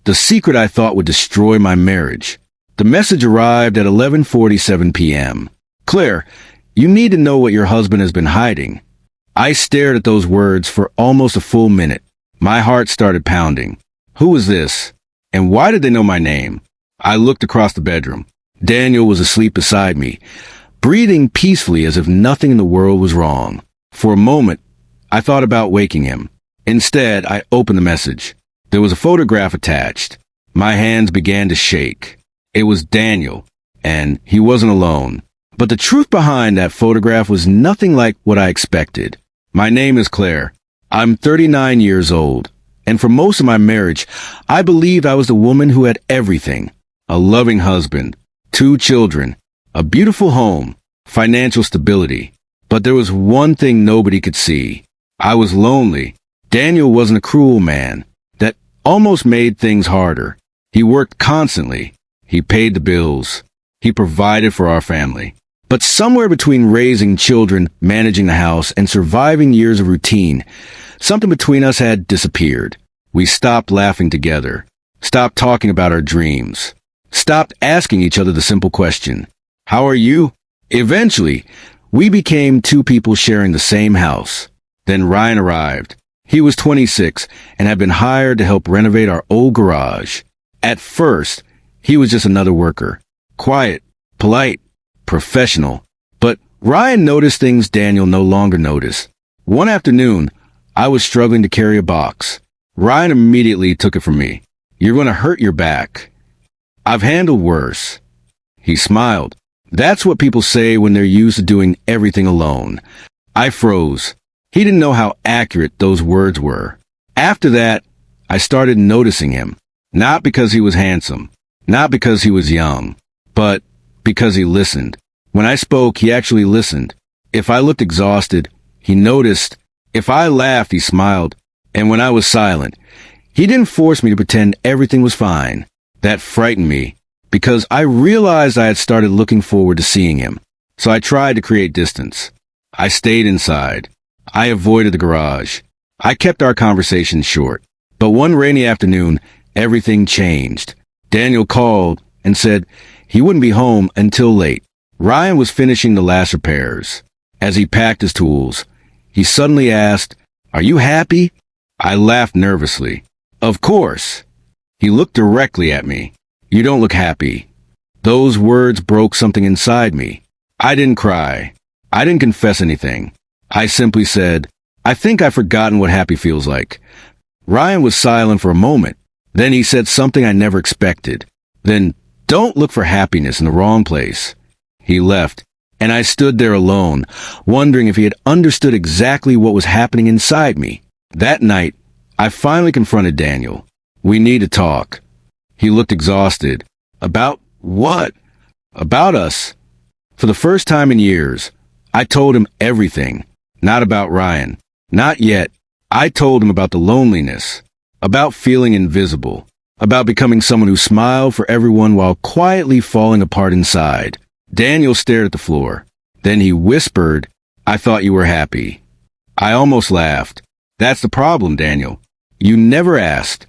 The secret I thought would destroy my marriage. The message arrived at 11:47 p.m. Claire, you need to know what your husband has been hiding. I stared at those words for almost a full minute. My heart started pounding. Who was this? And why did they know my name? I looked across the bedroom. Daniel was asleep beside me, breathing peacefully as if nothing in the world was wrong. For a moment, I thought about waking him. Instead, I opened the message. There was a photograph attached. My hands began to shake. It was Daniel, and he wasn't alone. But the truth behind that photograph was nothing like what I expected. My name is Claire. I'm 39 years old, and for most of my marriage, I believed I was the woman who had everything. A loving husband, 2 children, a beautiful home, financial stability. But there was one thing nobody could see. I was lonely. Daniel wasn't a cruel man. That almost made things harder. He worked constantly. He paid the bills. He provided for our family. But somewhere between raising children, managing the house, and surviving years of routine, something between us had disappeared. We stopped laughing together, stopped talking about our dreams, stopped asking each other the simple question, "How are you?" Eventually, we became 2 people sharing the same house. Then Ryan arrived. He was 26 and had been hired to help renovate our old garage. At first, he was just another worker. Quiet, polite, professional. But Ryan noticed things Daniel no longer noticed. One afternoon, I was struggling to carry a box. Ryan immediately took it from me. "You're going to hurt your back." "I've handled worse." He smiled. That's what people say when they're used to doing everything alone. I froze. He didn't know how accurate those words were. After that, I started noticing him. Not because he was handsome, not because he was young, but because he listened. When I spoke, he actually listened. If I looked exhausted, he noticed. If I laughed, he smiled. And when I was silent, he didn't force me to pretend everything was fine. That frightened me, because I realized I had started looking forward to seeing him. So I tried to create distance. I stayed inside. I avoided the garage. I kept our conversation short. But one rainy afternoon, everything changed. Daniel called and said he wouldn't be home until late. Ryan was finishing the last repairs. As he packed his tools, he suddenly asked, "Are you happy?" I laughed nervously. "Of course." He looked directly at me. "You don't look happy." Those words broke something inside me. I didn't cry. I didn't confess anything. I simply said, "I think I've forgotten what happy feels like." Ryan was silent for a moment. Then he said something I never expected. "Then don't look for happiness in the wrong place." He left, and I stood there alone, wondering if he had understood exactly what was happening inside me. That night, I finally confronted Daniel. "We need to talk." He looked exhausted. "About what?" "About us." For the first time in years, I told him everything. Not about Ryan. Not yet. I told him about the loneliness, about feeling invisible, about becoming someone who smiled for everyone while quietly falling apart inside. Daniel stared at the floor. Then he whispered, "I thought you were happy." I almost laughed. "That's the problem, Daniel. You never asked."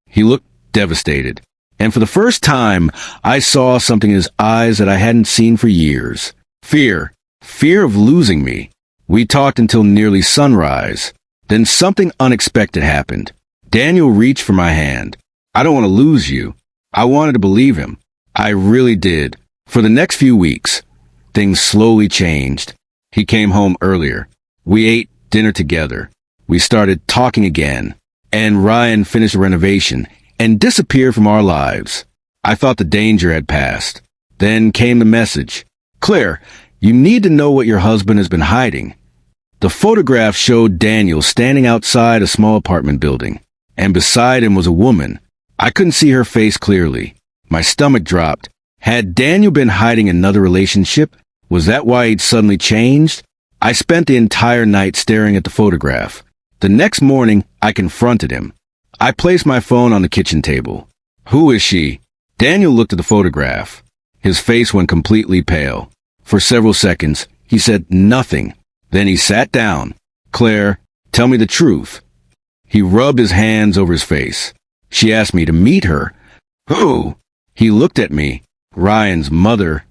He looked devastated. And for the first time, I saw something in his eyes that I hadn't seen for years. Fear. Fear of losing me. We talked until nearly sunrise. Then something unexpected happened. Daniel reached for my hand. "I don't want to lose you." I wanted to believe him. I really did. For the next few weeks, things slowly changed. He came home earlier. We ate dinner together. We started talking again. And Ryan finished the renovation and disappeared from our lives. I thought the danger had passed. Then came the message. "Claire, you need to know what your husband has been hiding." The photograph showed Daniel standing outside a small apartment building, and beside him was a woman. I couldn't see her face clearly. My stomach dropped. Had Daniel been hiding another relationship? Was that why he'd suddenly changed? I spent the entire night staring at the photograph. The next morning, I confronted him. I placed my phone on the kitchen table. "Who is she?" Daniel looked at the photograph. His face went completely pale. For several seconds, he said nothing. Then he sat down. "Claire, tell me the truth." He rubbed his hands over his face. She asked me to meet her. Who? He looked at me. Ryan's mother.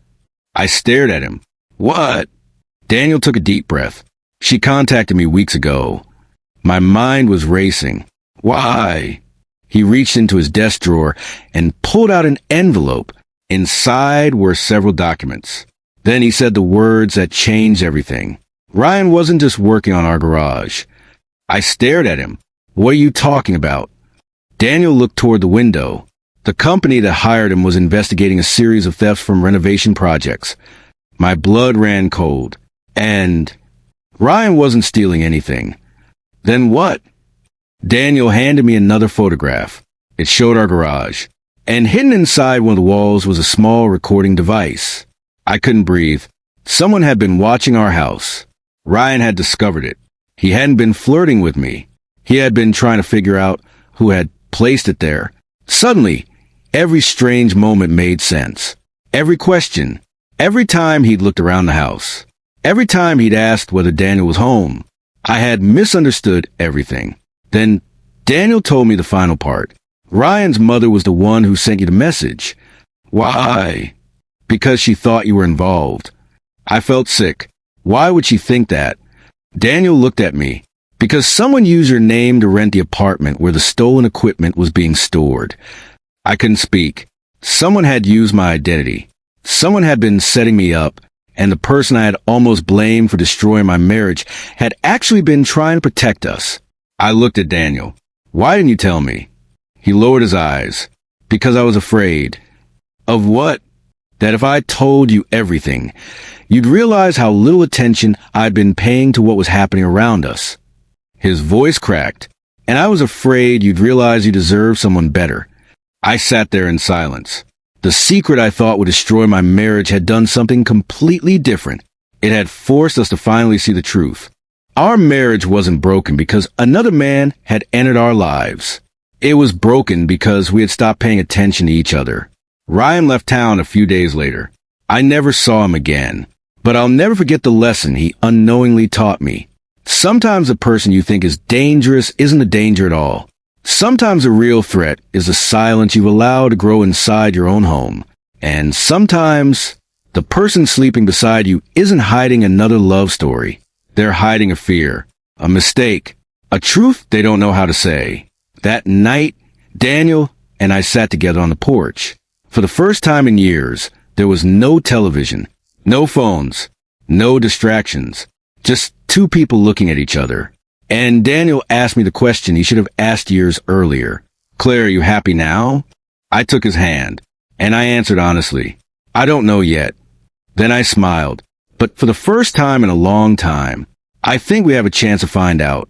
I stared at him. What? Daniel took a deep breath. She contacted me weeks ago. My mind was racing. Why? He reached into his desk drawer and pulled out an envelope. Inside were several documents. Then he said the words that changed everything. Ryan wasn't just working on our garage. I stared at him. What are you talking about? Daniel looked toward the window. The company that hired him was investigating a series of thefts from renovation projects. My blood ran cold. And Ryan wasn't stealing anything. Then what? Daniel handed me another photograph. It showed our garage. And hidden inside one of the walls was a small recording device. I couldn't breathe. Someone had been watching our house. Ryan had discovered it. He hadn't been flirting with me. He had been trying to figure out who had placed it there. Suddenly, every strange moment made sense. Every question. Every time he'd looked around the house. Every time he'd asked whether Daniel was home. I had misunderstood everything. Then Daniel told me the final part. Ryan's mother was the one who sent you the message. Why? Because she thought you were involved. I felt sick. Why would she think that? Daniel looked at me. Because someone used your name to rent the apartment where the stolen equipment was being stored. I couldn't speak. Someone had used my identity. Someone had been setting me up, and the person I had almost blamed for destroying my marriage had actually been trying to protect us. I looked at Daniel. Why didn't you tell me? He lowered his eyes. Because I was afraid. Of what? That if I told you everything, you'd realize how little attention I'd been paying to what was happening around us. His voice cracked, and I was afraid you'd realize you deserved someone better. I sat there in silence. The secret I thought would destroy my marriage had done something completely different. It had forced us to finally see the truth. Our marriage wasn't broken because another man had entered our lives. It was broken because we had stopped paying attention to each other. Ryan left town a few days later. I never saw him again, but I'll never forget the lesson he unknowingly taught me. Sometimes the person you think is dangerous isn't a danger at all. Sometimes the real threat is the silence you've allowed to grow inside your own home. And sometimes the person sleeping beside you isn't hiding another love story. They're hiding a fear, a mistake, a truth they don't know how to say. That night, Daniel and I sat together on the porch. For the first time in years, there was no television, no phones, no distractions, just two people looking at each other. And Daniel asked me the question he should have asked years earlier. Claire, are you happy now? I took his hand, and I answered honestly, I don't know yet. Then I smiled. But for the first time in a long time, I think we have a chance to find out.